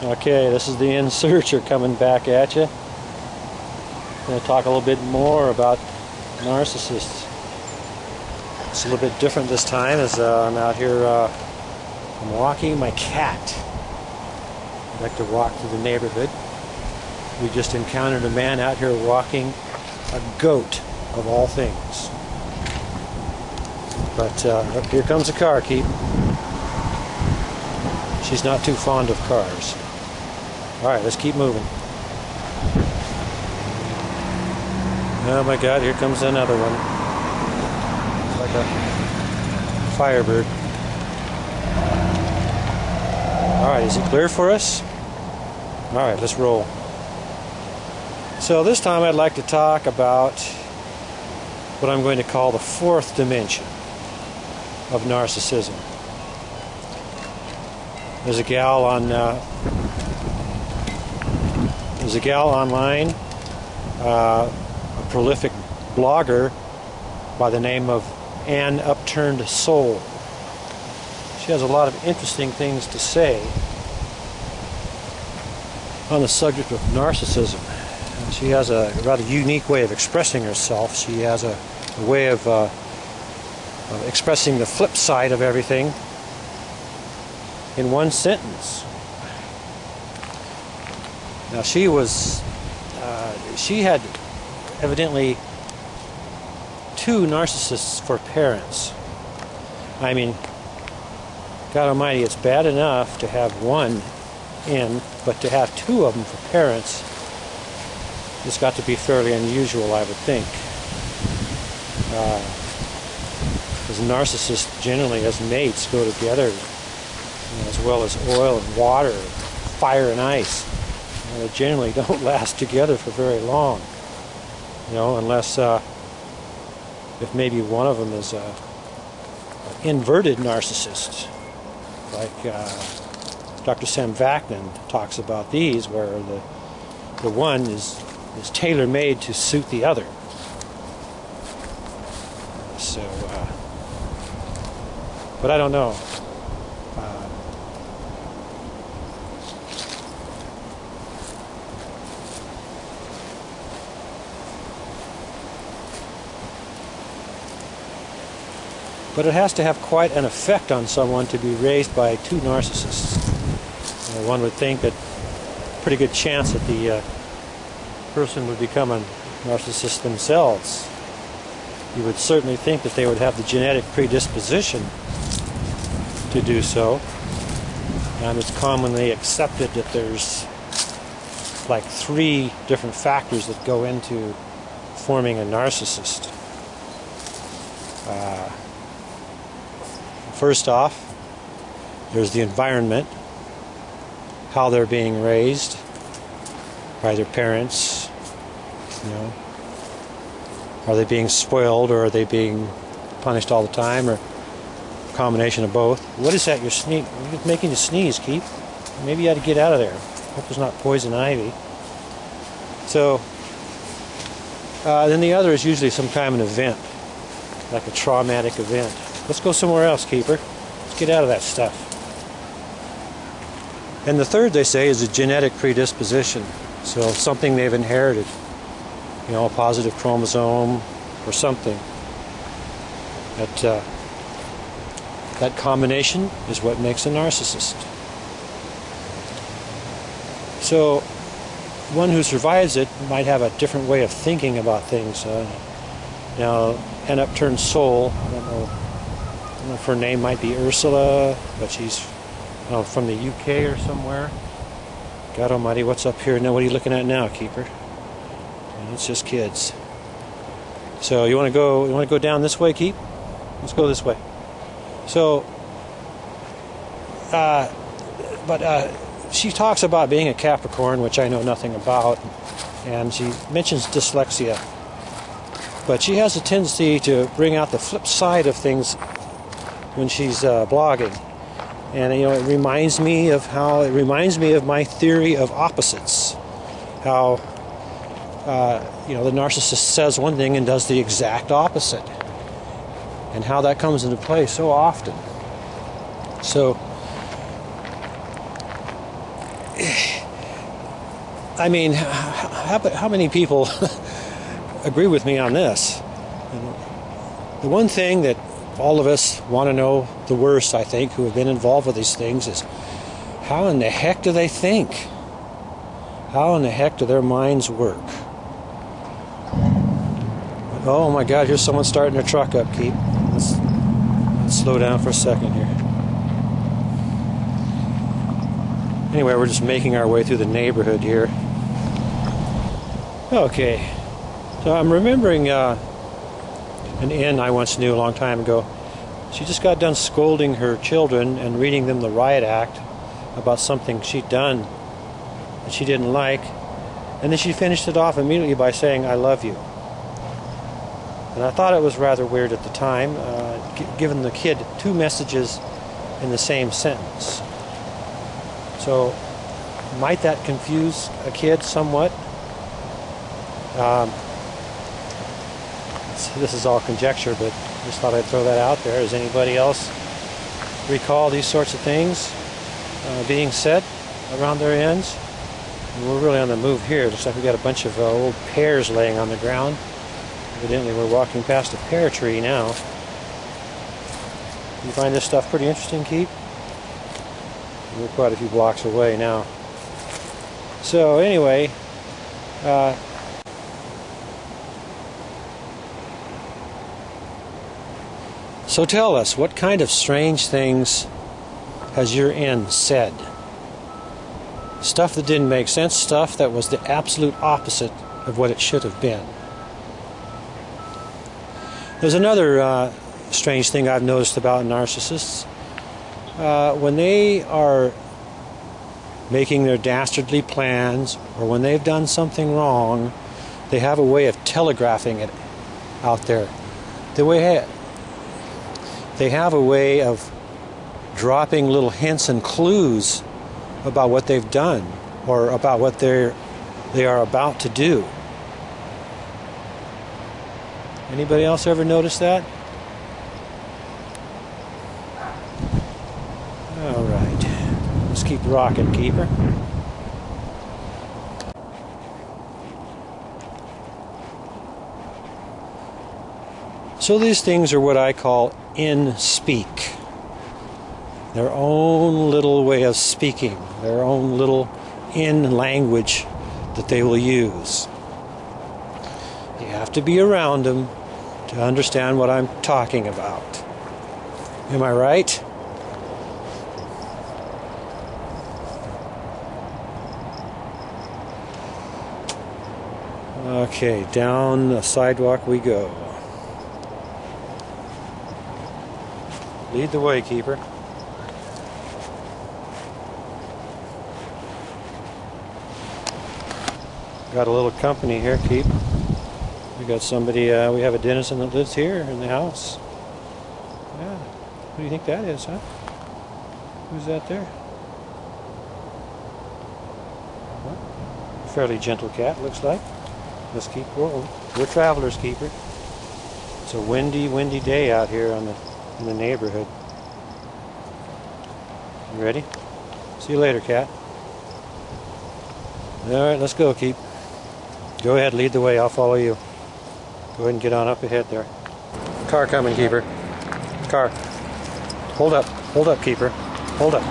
Okay, this is the inserter coming back at you. I'm going to talk a little bit more about narcissists. It's a little bit different this time as I'm out here, I'm walking my cat. I like to walk through the neighborhood. We just encountered a man out here walking a goat, of all things. But here comes a car, Keep. She's not too fond of cars. Alright, let's keep moving. Oh my God, here comes another one. It's like a firebird. Alright, is it clear for us? Alright, let's roll. So this time I'd like to talk about what I'm going to call the fourth dimension of narcissism. There's a gal online, a prolific blogger by the name of An Upturned Soul. She has a lot of interesting things to say on the subject of narcissism. And she has a rather unique way of expressing herself. She has a way of expressing the flip side of everything in one sentence. Now she had evidently two narcissists for parents. I mean, God Almighty, it's bad enough to have one but to have two of them for parents, it's got to be fairly unusual, I would think. Because narcissists generally, as mates, go together, as well as oil and water, fire and ice. They generally don't last together for very long, unless if maybe one of them is an inverted narcissist, like Dr. Sam Vaknin talks about these, where the one is tailor-made to suit the other. So, but I don't know. But it has to have quite an effect on someone to be raised by two narcissists. One would think that a pretty good chance that the person would become a narcissist themselves. You would certainly think that they would have the genetic predisposition to do so. And it's commonly accepted that there's like 3 different factors that go into forming a narcissist. First off, there's the environment, how they're being raised by their parents. Are they being spoiled, or are they being punished all the time, or a combination of both? What is that? You're making you sneeze, Keith. Maybe you ought to get out of there. Hope there's not poison ivy. So, then the other is usually some kind of an event, like a traumatic event. Let's go somewhere else, Keeper. Let's get out of that stuff. And the third, they say, is a genetic predisposition. So something they've inherited. A positive chromosome or something. That combination is what makes a narcissist. So one who survives it might have a different way of thinking about things. Now, An Upturned Soul, I don't know if her name might be Ursula, but she's from the UK or somewhere. God Almighty, what's up here? Now, what are you looking at now, Keeper? It's just kids. So you want to go down this way, Keep? Let's go this way. So, she talks about being a Capricorn, which I know nothing about, and she mentions dyslexia. But she has a tendency to bring out the flip side of things when she's blogging, and it reminds me of my theory of opposites. How the narcissist says one thing and does the exact opposite, and how that comes into play so often. So I mean, how many people agree with me on this? The one thing that all of us want to know the worst, I think, who have been involved with these things, is how in the heck do they think? How in the heck do their minds work? Oh my God, here's someone starting their truck up, Keith. Let's slow down for a second here. Anyway, we're just making our way through the neighborhood here. Okay, so I'm remembering an inn I once knew a long time ago. She just got done scolding her children and reading them the riot act about something she'd done that she didn't like, and then she finished it off immediately by saying, "I love you." And I thought it was rather weird at the time, giving the kid two messages in the same sentence. So, might that confuse a kid somewhat? This is all conjecture, but just thought I'd throw that out there. Does anybody else recall these sorts of things being said around their ends? And we're really on the move here. Looks like we got a bunch of old pears laying on the ground. Evidently we're walking past a pear tree now. You find this stuff pretty interesting, Keith? We're quite a few blocks away now. So anyway, so tell us, what kind of strange things has your inn said? Stuff that didn't make sense, stuff that was the absolute opposite of what it should have been. There's another strange thing I've noticed about narcissists. When they are making their dastardly plans, or when they've done something wrong, they have a way of telegraphing it out there. They have a way of dropping little hints and clues about what they've done, or about what they are about to do. Anybody else ever notice that? All right, let's keep rocking, keeper. So these things are what I call in-speak. Their own little way of speaking, their own little in-language that they will use. You have to be around them to understand what I'm talking about. Am I right? Okay, down the sidewalk we go. Lead the way, keeper. Got a little company here, Keep. We got somebody, we have a denizen that lives here in the house. Yeah. What do you think that is, huh? Who's that there? Well, fairly gentle cat, looks like. Let's keep rolling. We're travelers, Keeper. It's a windy, windy day out here in the neighborhood. You ready? See you later, cat. Alright, let's go, Keep. Go ahead, lead the way, I'll follow you. Go ahead and get on up ahead there. Car coming, Keeper. Car. Hold up, Keeper. Hold up.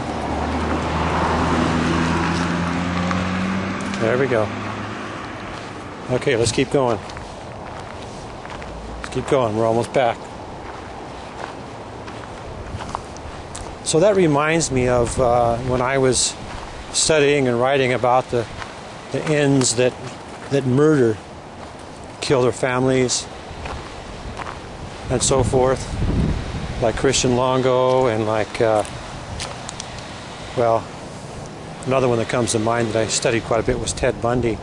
There we go. Okay, let's keep going. Let's keep going, we're almost back. So that reminds me of when I was studying and writing about the ends that murder, kill their families, and so forth, like Christian Longo, and like, well, another one that comes to mind that I studied quite a bit was Ted Bundy,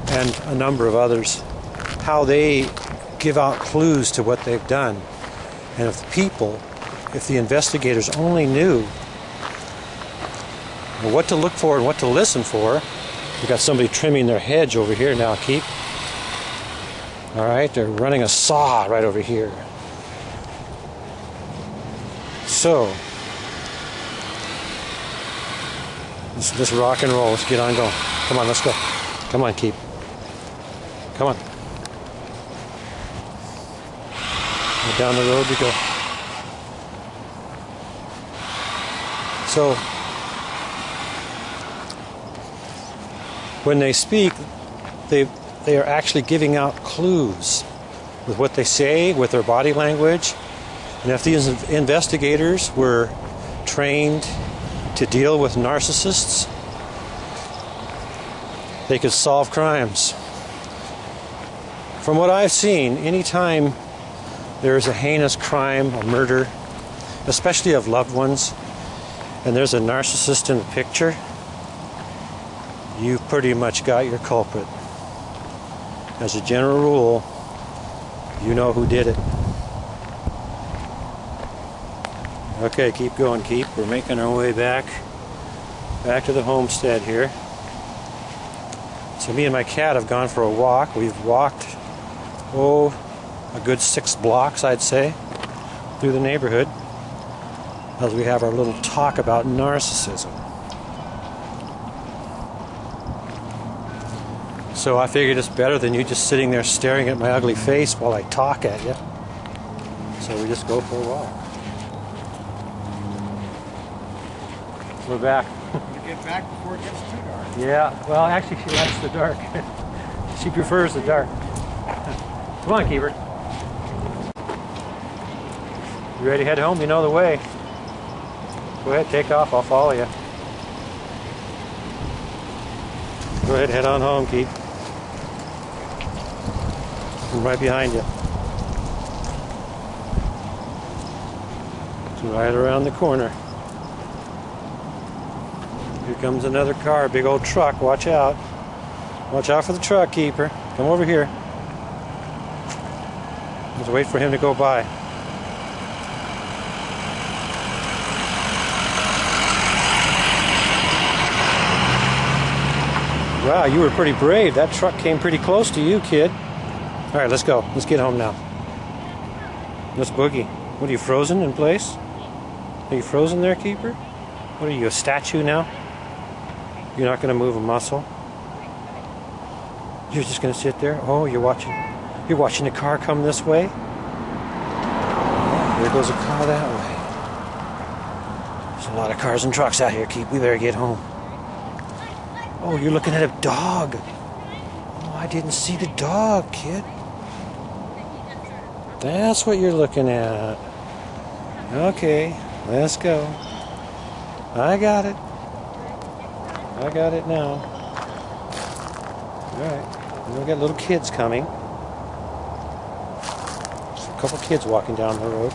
and a number of others, how they give out clues to what they've done. And if the investigators only knew what to look for and what to listen for. We've got somebody trimming their hedge over here now, Keep. All right, they're running a saw right over here. So, Let's rock and roll. Let's get on going. Come on, let's go. Come on, keep. Come on. And down the road we go. So, when they speak, they are actually giving out clues with what they say, with their body language. And if these investigators were trained to deal with narcissists, they could solve crimes. From what I've seen, anytime there is a heinous crime, a murder, especially of loved ones, and there's a narcissist in the picture, you've pretty much got your culprit. As a general rule, you know who did it. Okay, keep going, keep. We're making our way back to the homestead here. So me and my cat have gone for a walk. We've walked, a good 6 blocks, I'd say, through the neighborhood, as we have our little talk about narcissism. So I figured it's better than you just sitting there staring at my ugly face while I talk at you. So we just go for a walk. We're back. You get back before it gets too dark. Yeah, well, actually she likes the dark. She prefers the dark. Come on, Keeper. You ready to head home? You know the way. Go ahead, take off. I'll follow you. Go ahead, head on home, Keep. I'm right behind you. It's right around the corner. Here comes another car, big old truck. Watch out. Watch out for the truck, Keeper. Come over here. Let's wait for him to go by. Wow, you were pretty brave. That truck came pretty close to you, kid. All right, let's go. Let's get home now. Let's boogie. What are you, frozen in place? Are you frozen there, Keeper? What are you, a statue now? You're not going to move a muscle? You're just going to sit there? Oh, you're watching the car come this way? Oh, there goes a car that way. There's a lot of cars and trucks out here, Keep. We better get home. Oh, you're looking at a dog. Oh, I didn't see the dog, kid. That's what you're looking at. Okay, let's go. I got it. I got it now. Alright, we got little kids coming. Just a couple kids walking down the road.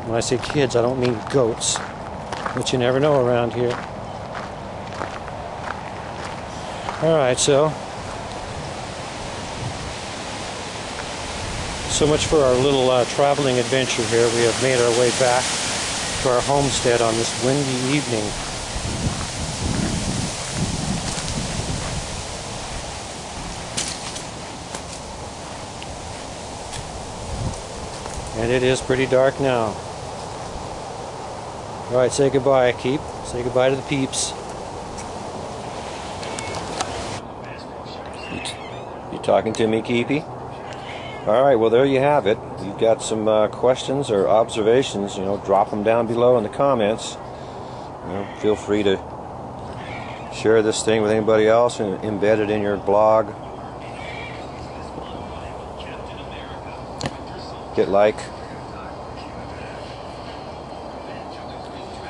When I say kids, I don't mean goats, but you never know around here. Alright, so much for our little traveling adventure here. We have made our way back to our homestead on this windy evening. And it is pretty dark now. Alright, say goodbye, Keep. Say goodbye to the peeps. You talking to me, Keepy? Alright, well there you have it. If you've got some questions or observations, drop them down below in the comments. Feel free to share this thing with anybody else and embed it in your blog. Hit like.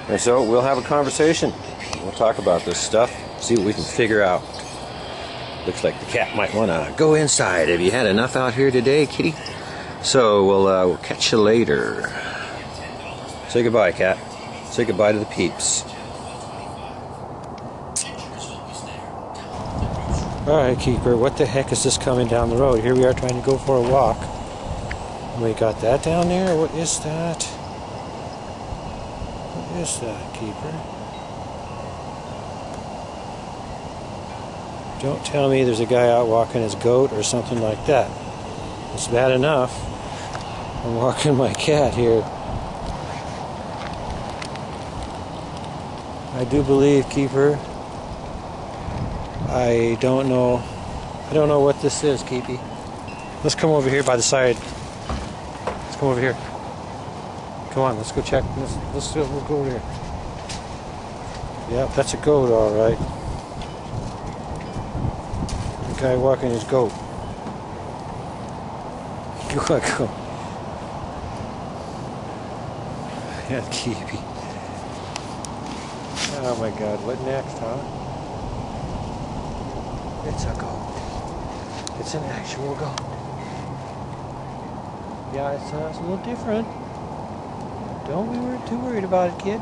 And so we'll have a conversation. We'll talk about this stuff, see what we can figure out. Looks like the cat might want to go inside. Have you had enough out here today, kitty? So we'll catch you later. Say goodbye, cat. Say goodbye to the peeps. Alright, Keeper, what the heck is this coming down the road? Here we are trying to go for a walk. We got that down there? What is that? What is that, Keeper? Don't tell me there's a guy out walking his goat or something like that. It's bad enough. I'm walking my cat here. I do believe, Keeper. I don't know what this is, Keepy. Let's come over here by the side. Let's come over here. Come on, let's go check. We'll go over here. Yep, that's a goat, all right. The guy walking his goat. Go. Yeah, Keepy. Oh my God, what next, huh? It's a goat. It's an actual goat. Yeah, it's a little different. Don't be too worried about it, kid.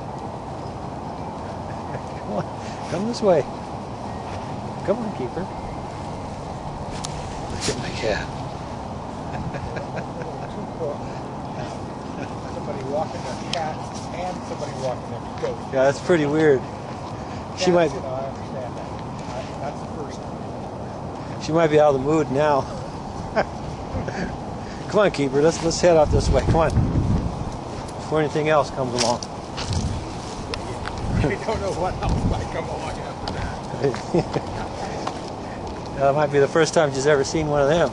Come on, come this way. Come on, Keeper. Look at my cat. Somebody walking their cat and somebody walking their goat. Yeah, that's pretty weird. She might. You know, I understand that. That's the first one. She might be out of the mood now. Come on, Keeper. Let's head out this way. Come on. Before anything else comes along. You don't know what else might come along after that. That might be the first time she's ever seen one of them.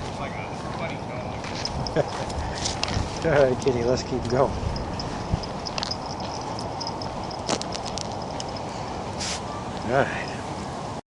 It's like a funny dog. All right, kitty. Let's keep going. All right.